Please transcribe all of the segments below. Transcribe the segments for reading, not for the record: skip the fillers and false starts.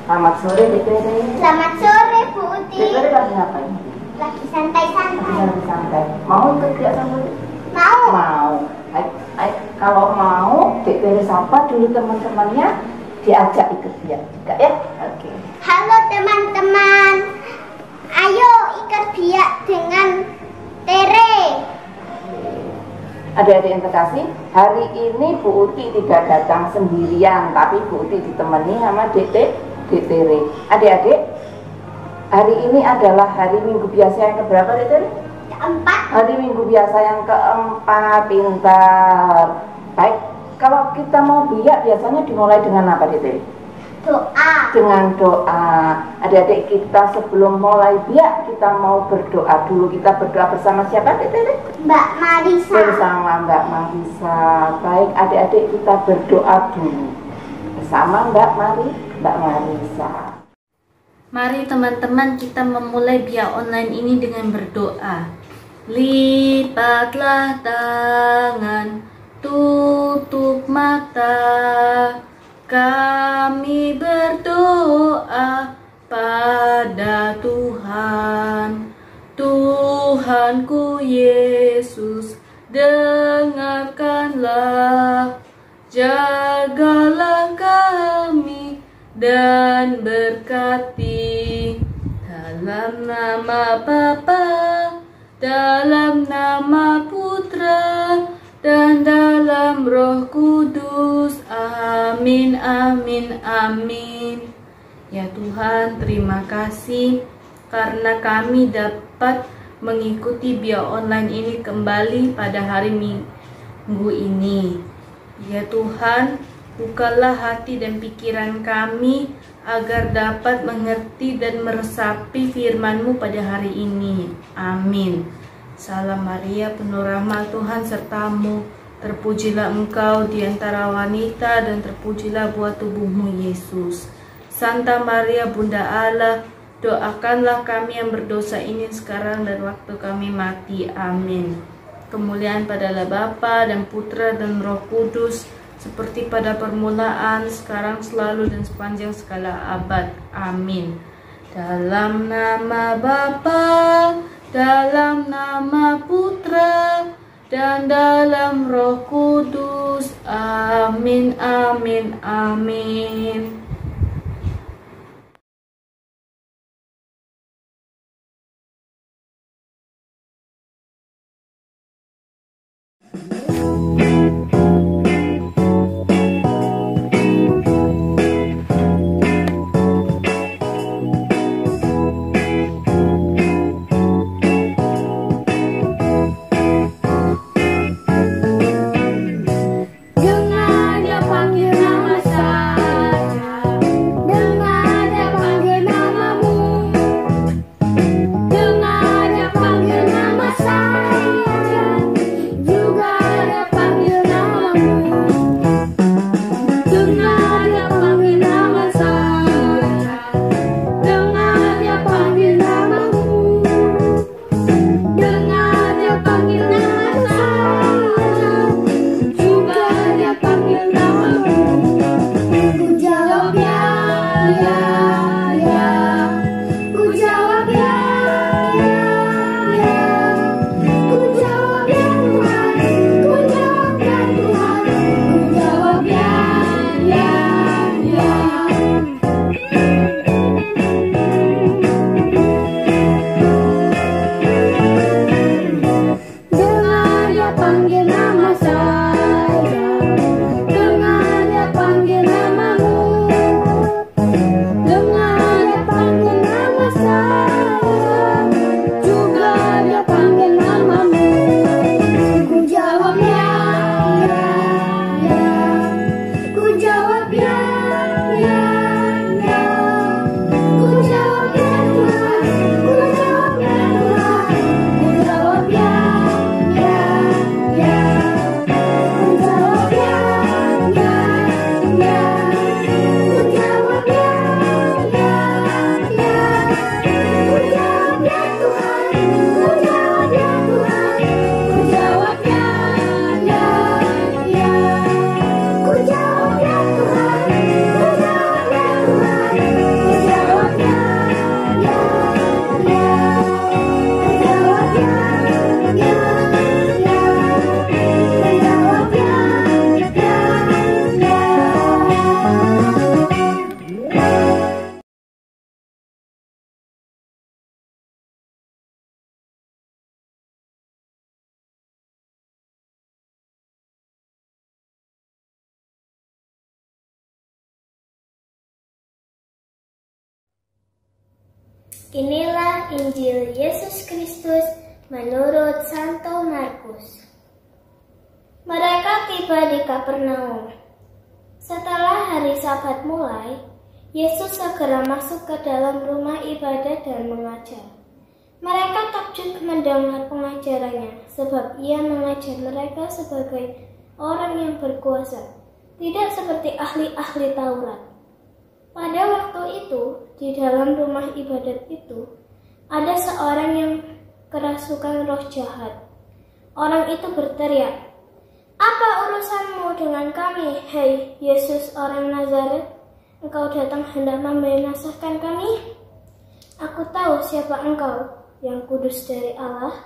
Selamat sore, Dek Tere. Selamat sore, Bu Uti. Dek Tere lagi ngapain? Lagi santai-santai. Lagi santai. Mau ikut gak sama Dek? Mau. Mau. Kalau mau, Dek Tere sapa dulu teman-temannya, diajak ikut dia juga ya. Oke. Halo teman-teman. Ayo ikat biak dengan Tere. Adik-adik yang terkasih, hari ini Bu Uti tidak datang sendirian, tapi Bu Uti ditemani sama Dek Tere. Adik-adik, hari ini adalah hari Minggu biasa yang keberapa, Dek Tere? Keempat. Hari Minggu biasa yang keempat, pintar. Baik, kalau kita mau biak biasanya dimulai dengan apa, Dek Tere? Doa. Dengan doa. Adik-adik kita sebelum mulai biak, kita mau berdoa dulu. Kita berdoa bersama siapa, Dek Tere? Mbak Marisa. Bersama Mbak Marisa. Baik, adik-adik kita berdoa dulu bersama Mbak Marisa. Mari teman-teman kita memulai biak online ini dengan berdoa. Lipatlah tangan, tutup mata, kami berdoa pada Tuhan. Tuhanku Yesus, dengarkanlah, jagalah kami dan berkati. Dalam nama Bapa, dalam nama Putra, dan dalam Roh Kudus. Amin, amin, amin. Ya Tuhan, terima kasih karena kami dapat mengikuti biak online ini kembali pada hari Minggu ini. Ya Tuhan, bukalah hati dan pikiran kami agar dapat mengerti dan meresapi firman-Mu pada hari ini. Amin. Salam Maria, penuh rahmat Tuhan sertamu. Terpujilah engkau di antara wanita dan terpujilah buah tubuhmu Yesus. Santa Maria Bunda Allah, doakanlah kami yang berdosa ini sekarang dan waktu kami mati. Amin. Kemuliaan padalah Bapa dan Putra dan Roh Kudus, seperti pada permulaan, sekarang, selalu, dan sepanjang segala abad. Amin. Dalam nama Bapa, dalam nama Putra, dan dalam Roh Kudus. Amin, amin, amin. Dengar dia panggil nama saya. Inilah Injil Yesus Kristus menurut Santo Markus. Mereka tiba di Kapernaum. Setelah hari Sabat mulai, Yesus segera masuk ke dalam rumah ibadat dan mengajar. Mereka takjub mendengar pengajarannya, sebab ia mengajar mereka sebagai orang yang berkuasa, tidak seperti ahli-ahli Taurat. Pada waktu itu, di dalam rumah ibadat itu, ada seorang yang kerasukan roh jahat. Orang itu berteriak, "Apa urusanmu dengan kami, hei Yesus orang Nazaret? Engkau datang hendak membinasakan kami? Aku tahu siapa engkau, yang kudus dari Allah."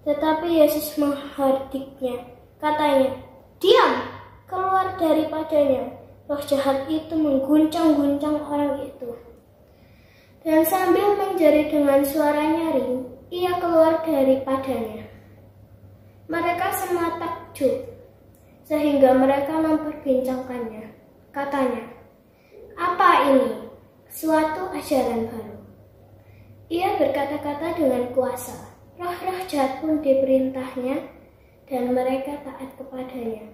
Tetapi Yesus menghardiknya, katanya, "Diam, keluar daripadanya." Roh jahat itu mengguncang-guncang orang itu. Dan sambil menjerit dengan suara nyaring, ia keluar daripadanya. Mereka semua takjub, sehingga mereka memperbincangkannya. Katanya, "Apa ini? Suatu ajaran baru." Ia berkata-kata dengan kuasa. Roh-roh jahat pun diperintahnya, dan mereka taat kepadanya.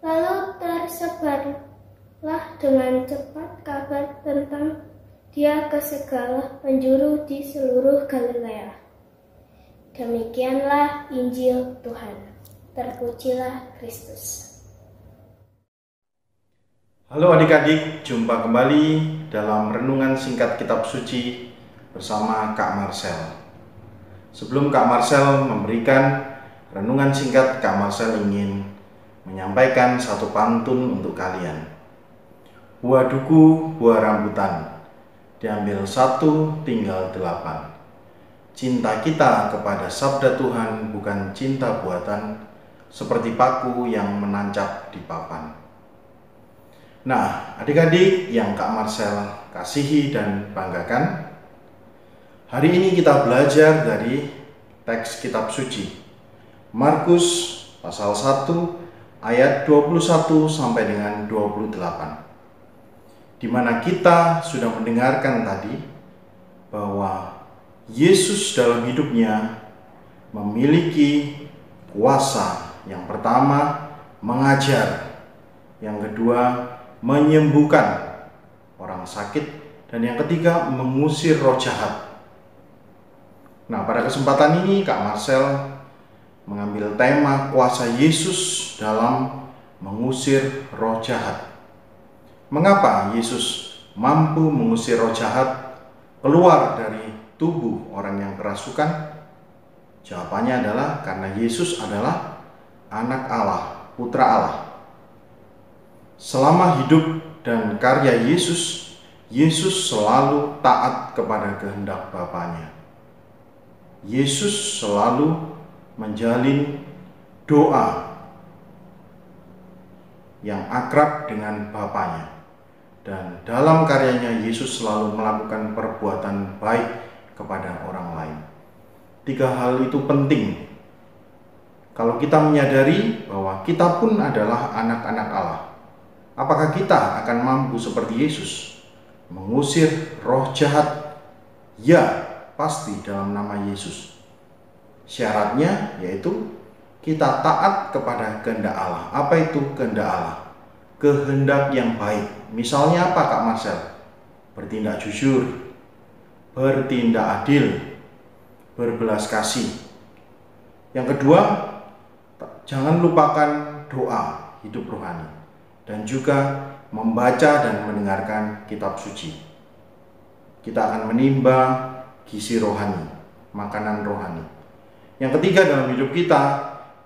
Lalu tersebarlah dengan cepat kabar tentang dia ke segala penjuru di seluruh Galilea. Demikianlah Injil Tuhan. Terpujilah Kristus. Halo adik-adik, jumpa kembali dalam renungan singkat kitab suci bersama Kak Marcel. Sebelum Kak Marcel memberikan renungan singkat, Kak Marcel ingin menyampaikan satu pantun untuk kalian. Buah duku, buah rambutan, diambil satu, tinggal 8. Cinta kita kepada sabda Tuhan bukan cinta buatan, seperti paku yang menancap di papan. Nah, adik-adik yang Kak Marcel kasihi dan banggakan, hari ini kita belajar dari teks kitab suci Markus pasal 1 ayat 21 sampai dengan 28, di mana kita sudah mendengarkan tadi bahwa Yesus dalam hidupnya memiliki kuasa. Yang pertama, mengajar. Yang kedua, menyembuhkan orang sakit. Dan yang ketiga, mengusir roh jahat. Nah, pada kesempatan ini Kak Marcel mengambil tema kuasa Yesus dalam mengusir roh jahat. Mengapa Yesus mampu mengusir roh jahat keluar dari tubuh orang yang kerasukan? Jawabannya adalah karena Yesus adalah anak Allah, putra Allah. Selama hidup dan karya Yesus, Yesus selalu taat kepada kehendak Bapanya. Yesus selalu menjalin doa yang akrab dengan Bapanya. Dan dalam karyanya Yesus selalu melakukan perbuatan baik kepada orang lain. 3 hal itu penting. Kalau kita menyadari bahwa kita pun adalah anak-anak Allah, apakah kita akan mampu seperti Yesus mengusir roh jahat? Ya, pasti dalam nama Yesus. Syaratnya yaitu kita taat kepada kehendak Allah. Apa itu kehendak Allah? Kehendak yang baik. Misalnya apa Kak Marcel? Bertindak jujur, bertindak adil, berbelas kasih. Yang kedua, jangan lupakan doa hidup rohani, dan juga membaca dan mendengarkan kitab suci. Kita akan menimba gizi rohani, makanan rohani. Yang ketiga dalam hidup kita,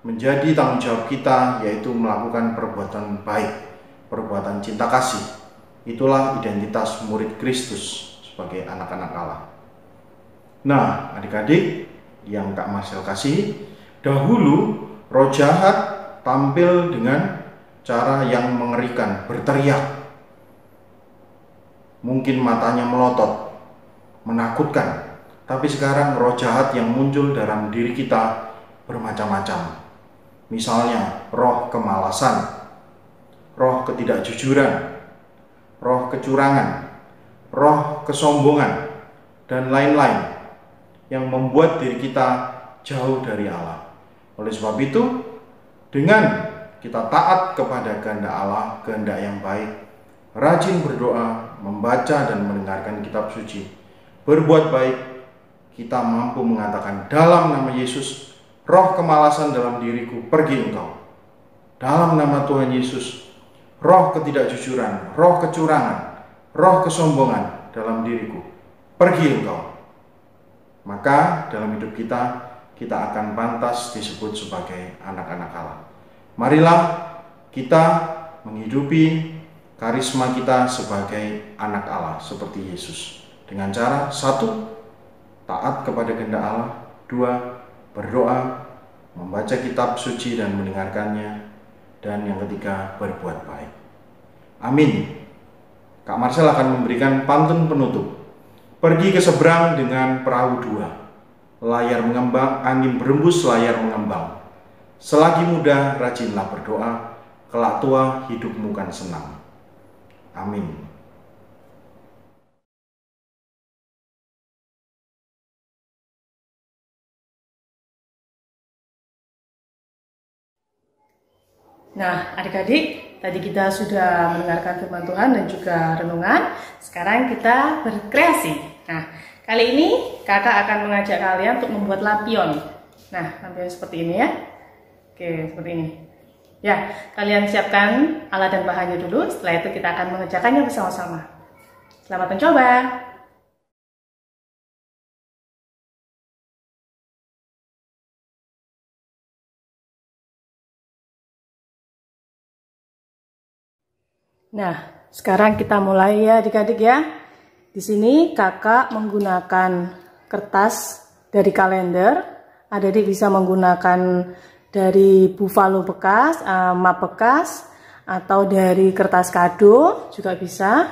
menjadi tanggung jawab kita, yaitu melakukan perbuatan baik, perbuatan cinta kasih. Itulah identitas murid Kristus sebagai anak-anak Allah. Nah, adik-adik yang Kak Marcel kasih, dahulu roh jahat tampil dengan cara yang mengerikan, berteriak. Mungkin matanya melotot, menakutkan. Tapi sekarang roh jahat yang muncul dalam diri kita bermacam-macam. Misalnya roh kemalasan, roh ketidakjujuran, roh kecurangan, roh kesombongan, dan lain-lain yang membuat diri kita jauh dari Allah. Oleh sebab itu, dengan kita taat kepada kehendak Allah, kehendak yang baik, rajin berdoa, membaca dan mendengarkan kitab suci, berbuat baik, kita mampu mengatakan dalam nama Yesus, roh kemalasan dalam diriku, pergi engkau. Dalam nama Tuhan Yesus, roh ketidakjujuran, roh kecurangan, roh kesombongan dalam diriku, pergi engkau. Maka dalam hidup kita akan pantas disebut sebagai anak-anak Allah. Marilah kita menghidupi karisma kita sebagai anak Allah seperti Yesus. Dengan cara 1, taat kepada kehendak Allah. 2, berdoa, membaca kitab suci dan mendengarkannya. Dan yang ketiga, berbuat baik. Amin. Kak Marcel akan memberikan pantun penutup. Pergi ke seberang dengan perahu 2. Layar mengembang, angin berembus, layar mengembang. Selagi muda, rajinlah berdoa. Kelak tua, hidupmu kan senang. Amin. Nah, adik-adik, tadi kita sudah mendengarkan firman Tuhan dan juga renungan. Sekarang kita berkreasi. Nah, kali ini kakak akan mengajak kalian untuk membuat lampion. Nah, lampion seperti ini ya. Oke, seperti ini. Ya, kalian siapkan alat dan bahannya dulu. Setelah itu kita akan mengerjakannya bersama-sama. Selamat mencoba. Nah, sekarang kita mulai ya adik-adik ya. Di sini kakak menggunakan kertas dari kalender. Adik-adik bisa menggunakan dari buffalo bekas, map bekas, atau dari kertas kado juga bisa.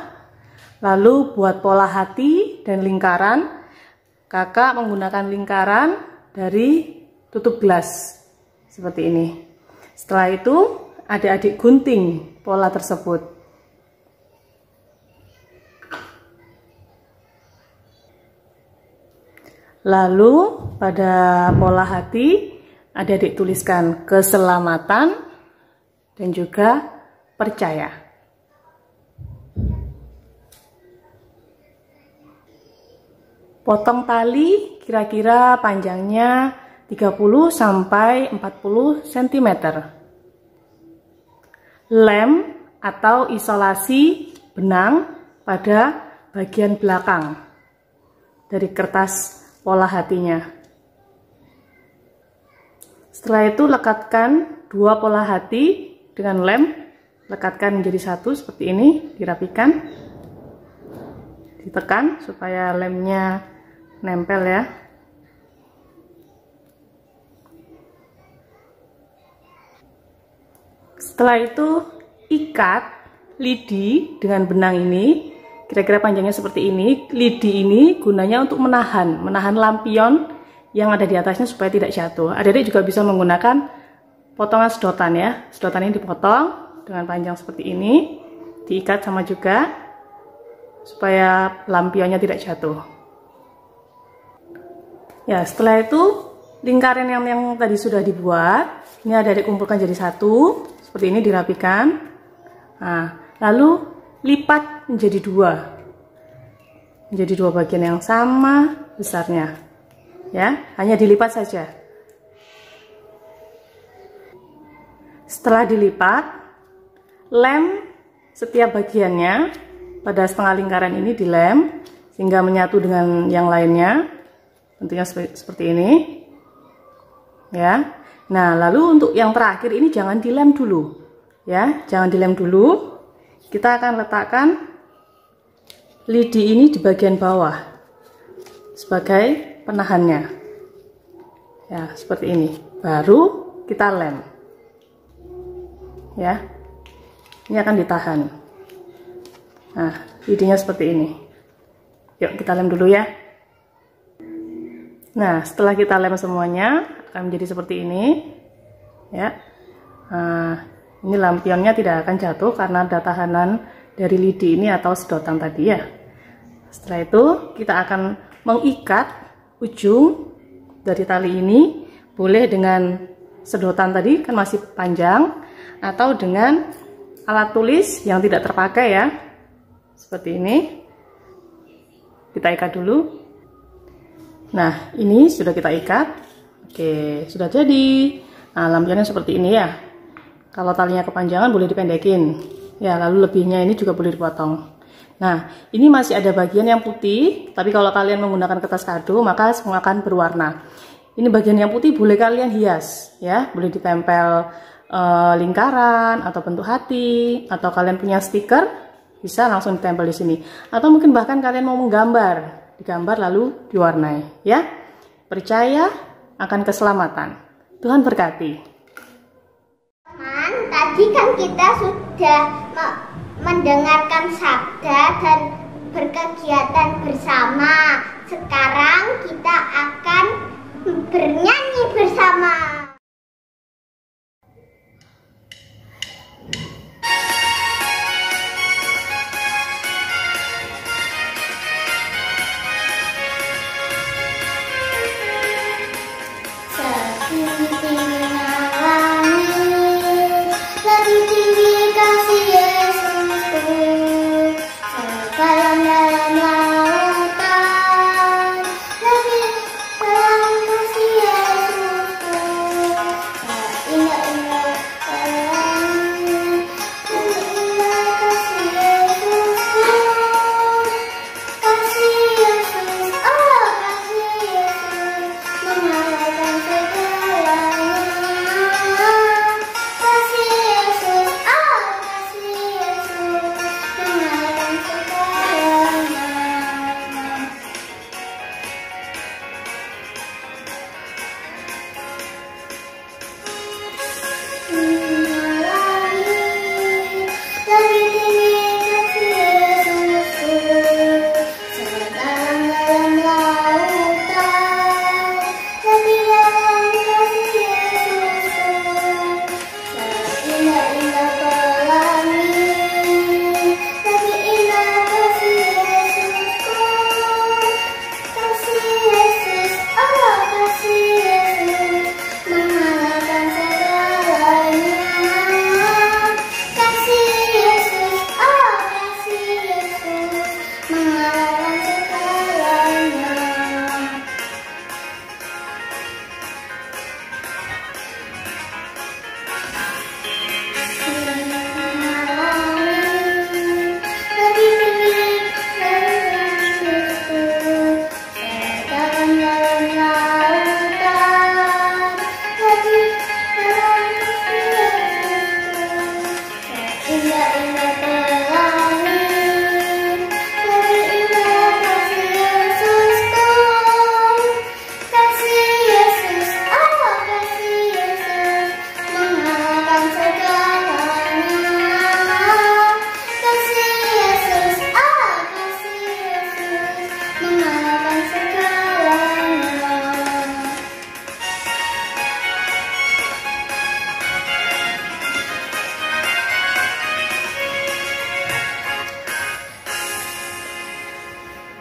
Lalu buat pola hati dan lingkaran. Kakak menggunakan lingkaran dari tutup gelas seperti ini. Setelah itu adik-adik gunting pola tersebut. Lalu pada pola hati adik-adik tuliskan keselamatan dan juga percaya. Potong tali kira-kira panjangnya 30 sampai 40 cm. Lem atau isolasi benang pada bagian belakang dari kertas pola hatinya. Setelah itu lekatkan dua pola hati dengan lem, lekatkan menjadi satu seperti ini, dirapikan, ditekan supaya lemnya nempel ya. Setelah itu ikat lidi dengan benang ini. Kira-kira panjangnya seperti ini. Lidi ini gunanya untuk menahan lampion yang ada di atasnya supaya tidak jatuh. Adik-adik juga bisa menggunakan potongan sedotan ya. Sedotan ini dipotong dengan panjang seperti ini, diikat sama juga supaya lampionnya tidak jatuh. Ya, setelah itu lingkaran yang tadi sudah dibuat, ini adik-adik kumpulkan jadi satu, seperti ini dirapikan. Nah, lalu lipat menjadi dua bagian yang sama besarnya ya, hanya dilipat saja. Setelah dilipat, lem setiap bagiannya pada setengah lingkaran ini dilem sehingga menyatu dengan yang lainnya, tentunya seperti ini ya. Nah, lalu untuk yang terakhir ini jangan dilem dulu ya, jangan dilem dulu. Kita akan letakkan lidi ini di bagian bawah sebagai penahannya ya, seperti ini. Baru kita lem ya, ini akan ditahan. Nah, lidinya seperti ini. Yuk kita lem dulu ya. Nah, setelah kita lem semuanya akan menjadi seperti ini ya. Nah, ini lampionnya tidak akan jatuh karena ada tahanan dari lidi ini atau sedotan tadi ya. Setelah itu kita akan mengikat ujung dari tali ini, boleh dengan sedotan tadi kan masih panjang, atau dengan alat tulis yang tidak terpakai ya, seperti ini. Kita ikat dulu. Nah, ini sudah kita ikat. Oke, sudah jadi. Nah, lampiannya seperti ini ya. Kalau talinya kepanjangan boleh dipendekin ya, lalu lebihnya ini juga boleh dipotong. Nah, ini masih ada bagian yang putih, tapi kalau kalian menggunakan kertas kado maka semua akan berwarna. Ini bagian yang putih boleh kalian hias ya, boleh ditempel lingkaran atau bentuk hati, atau kalian punya stiker bisa langsung ditempel di sini, atau mungkin bahkan kalian mau menggambar, digambar lalu diwarnai ya. Percaya akan keselamatan. Tuhan berkati. Teman, tadi kan kita sudah mendengarkan sabda dan berkegiatan bersama. Sekarang kita akan bernyanyi bersama.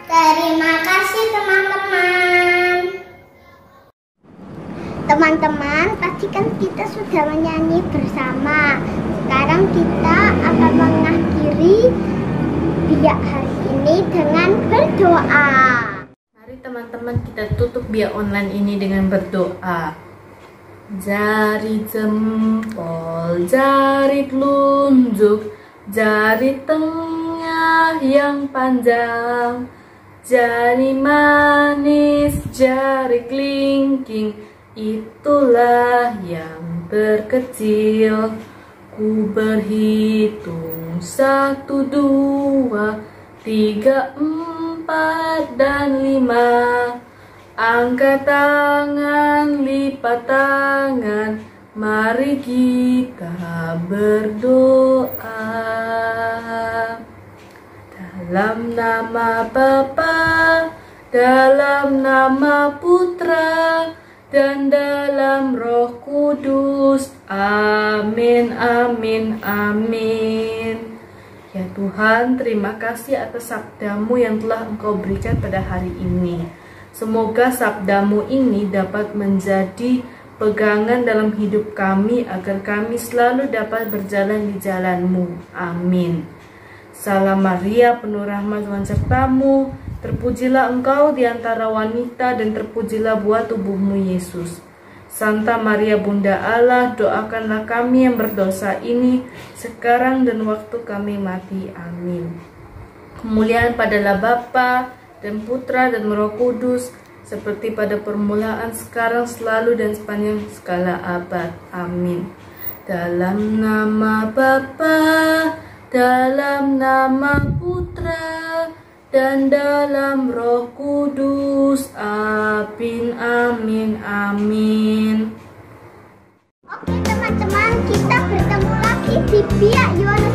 Terima kasih teman-teman. Teman-teman, tadi kan kita sudah menyanyi bersama. Sekarang kita akan mengakhiri biak hari ini dengan berdoa. Mari teman-teman kita tutup biak online ini dengan berdoa. Jari jempol, jari telunjuk, jari tengah yang panjang, jari manis, jari kelingking, itulah yang terkecil. Ku berhitung 1, 2, 3, 4, dan 5. Angkat tangan, lipat tangan, mari kita berdoa. Dalam nama Bapa, dalam nama Putra, dan dalam Roh Kudus. Amin, amin, amin. Ya Tuhan, terima kasih atas sabda-Mu yang telah Engkau berikan pada hari ini. Semoga sabda-Mu ini dapat menjadi pegangan dalam hidup kami agar kami selalu dapat berjalan di jalan-Mu. Amin. Salam Maria, penuh rahmat, Tuhan sertamu. Terpujilah Engkau di antara wanita dan terpujilah buah tubuh-Mu Yesus. Santa Maria Bunda Allah, doakanlah kami yang berdosa ini sekarang dan waktu kami mati. Amin. Kemuliaan padalah Bapa dan Putra dan Roh Kudus, seperti pada permulaan, sekarang, selalu, dan sepanjang segala abad. Amin. Dalam nama Bapa, dalam nama Putra, dan dalam Roh Kudus. Amin, amin, amin. Oke teman-teman, kita bertemu lagi di Biak Yohanes